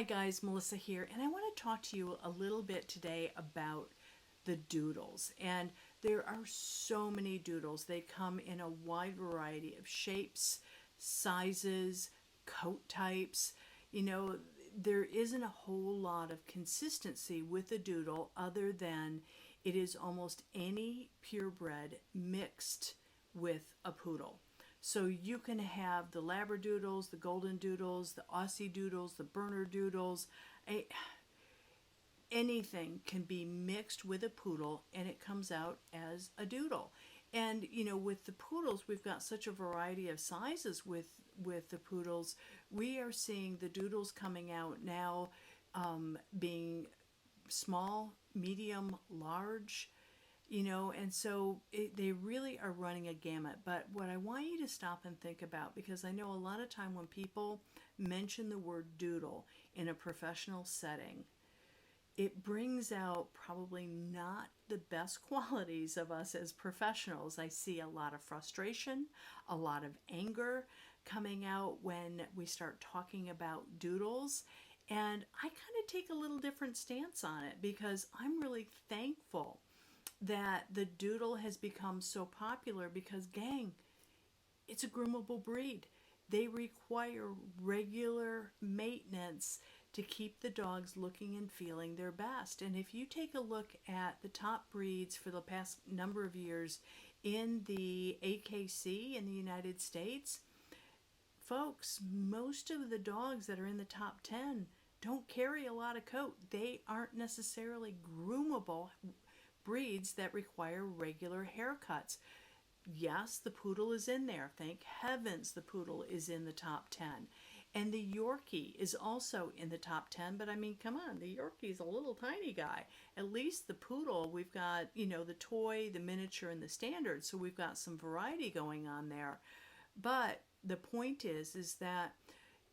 guys, Melissa here, and I want to talk to you a little bit today about the doodles. And there are so many doodles. They come in a wide variety of shapes, sizes, coat types. You know, there isn't a whole lot of consistency with a doodle other than it is almost any purebred mixed with a poodle. So you can have the Labradoodles, the Golden Doodles, the Aussie Doodles, the Berner Doodles. Anything can be mixed with a poodle and it comes out as a doodle. And with the poodles, we've got such a variety of sizes with the poodles. We are seeing the doodles coming out now, being small, medium, large, and so they really are running a gamut. But what I want you to stop and think about, because I know a lot of time when people mention the word doodle in a professional setting, it brings out probably not the best qualities of us as professionals. I see a lot of frustration, a lot of anger coming out when we start talking about doodles. And I kind of take a little different stance on it because I'm really thankful that the doodle has become so popular because, gang, it's a groomable breed. They require regular maintenance to keep the dogs looking and feeling their best. And if you take a look at the top breeds for the past number of years in the AKC in the United States, folks, most of the dogs that are in the top 10 don't carry a lot of coat. They aren't necessarily groomable breeds that require regular haircuts. Yes, the poodle is in there. Thank heavens the poodle is in the top 10. And the Yorkie is also in the top 10, but I mean, come on, the Yorkie's a little tiny guy. At least the poodle, we've got, the toy, the miniature, and the standard, so we've got some variety going on there. But the point is that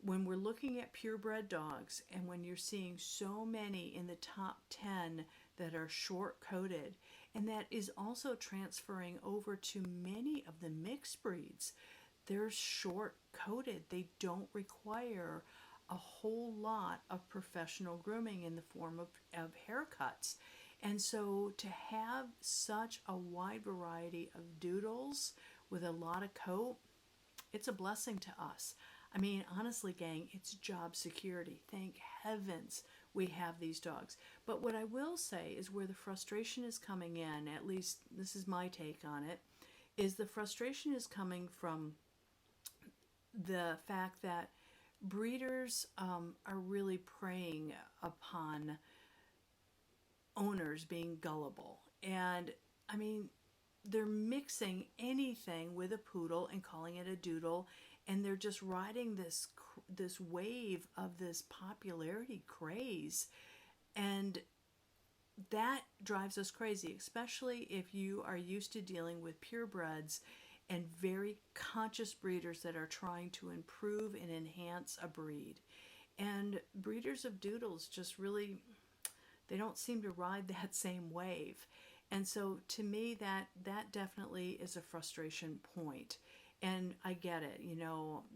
when we're looking at purebred dogs and when you're seeing so many in the top 10 that are short coated, and that is also transferring over to many of the mixed breeds, they're short coated. They don't require a whole lot of professional grooming in the form of haircuts. And so to have such a wide variety of doodles with a lot of coat, it's a blessing to us. I mean, honestly, gang, it's job security. Thank heavens we have these dogs. But what I will say is where the frustration is coming in, at least this is my take on it, is the frustration is coming from the fact that breeders are really preying upon owners being gullible. And I mean, they're mixing anything with a poodle and calling it a doodle, and they're just riding this wave of this popularity craze, and that drives us crazy, especially if you are used to dealing with purebreds and very conscious breeders that are trying to improve and enhance a breed. And breeders of doodles just really, they don't seem to ride that same wave. And so to me, that definitely is a frustration point. And I get it,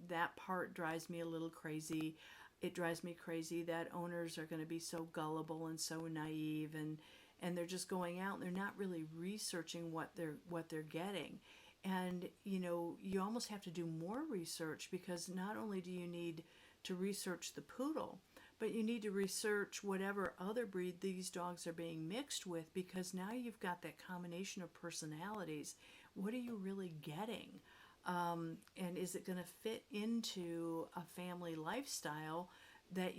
that part drives me a little crazy. It drives me crazy that owners are going to be so gullible and so naive, and they're just going out and they're not really researching what they're getting. And you almost have to do more research, because not only do you need to research the poodle, but you need to research whatever other breed these dogs are being mixed with, because now you've got that combination of personalities. What are you really getting? And is it going to fit into a family lifestyle that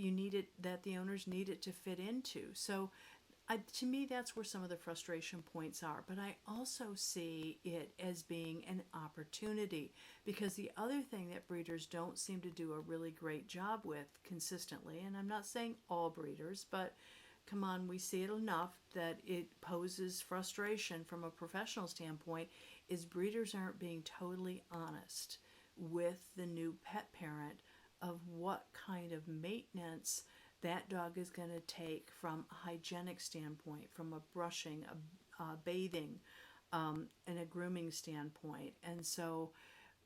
that the owners need it to fit into? So to me, that's where some of the frustration points are. But I also see it as being an opportunity, because the other thing that breeders don't seem to do a really great job with consistently, and I'm not saying all breeders, but come on, we see it enough that it poses frustration from a professional standpoint, is breeders aren't being totally honest with the new pet parent of what kind of maintenance that dog is going to take from a hygienic standpoint, from a brushing, a bathing, and a grooming standpoint. And so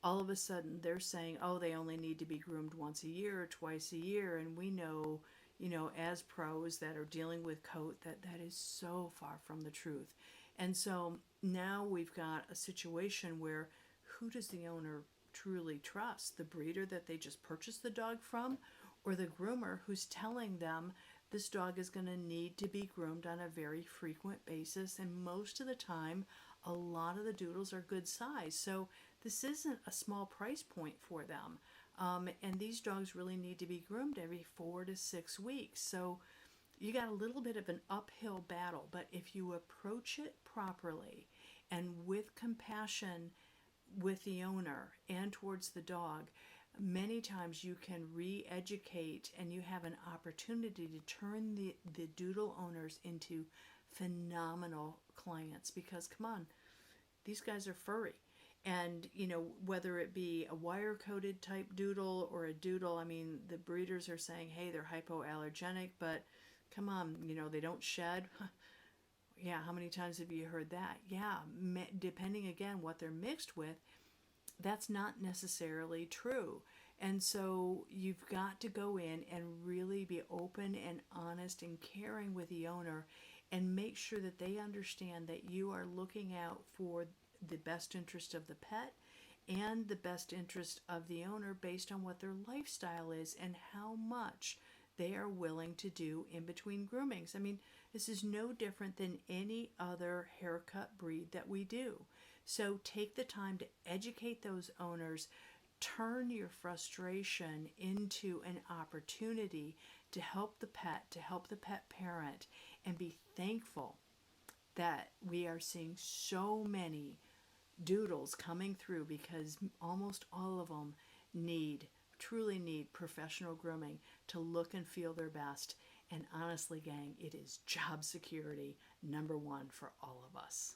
all of a sudden they're saying, oh, they only need to be groomed once a year or twice a year. And we know, as pros that are dealing with coat, that is so far from the truth. And so now we've got a situation where who does the owner truly trust? The breeder that they just purchased the dog from, or the groomer who's telling them this dog is going to need to be groomed on a very frequent basis? And most of the time, a lot of the Doodles are good size. So this isn't a small price point for them. And these dogs really need to be groomed every 4 to 6 weeks. So you got a little bit of an uphill battle, but if you approach it properly and with compassion with the owner and towards the dog, many times you can re-educate and you have an opportunity to turn the Doodle owners into phenomenal clients, because come on, these guys are furry. And, whether it be a wire coated type Doodle or a Doodle, I mean, the breeders are saying, hey, they're hypoallergenic, but come on, they don't shed. Yeah, how many times have you heard that? Yeah, depending again what they're mixed with, that's not necessarily true. And so you've got to go in and really be open and honest and caring with the owner and make sure that they understand that you are looking out for the best interest of the pet and the best interest of the owner based on what their lifestyle is and how much they are willing to do in between groomings. I mean, this is no different than any other haircut breed that we do. So take the time to educate those owners, turn your frustration into an opportunity to help the pet, to help the pet parent, and be thankful that we are seeing so many Doodles coming through, because almost all of them truly need professional grooming to look and feel their best. And honestly, gang, it is job security #1 for all of us.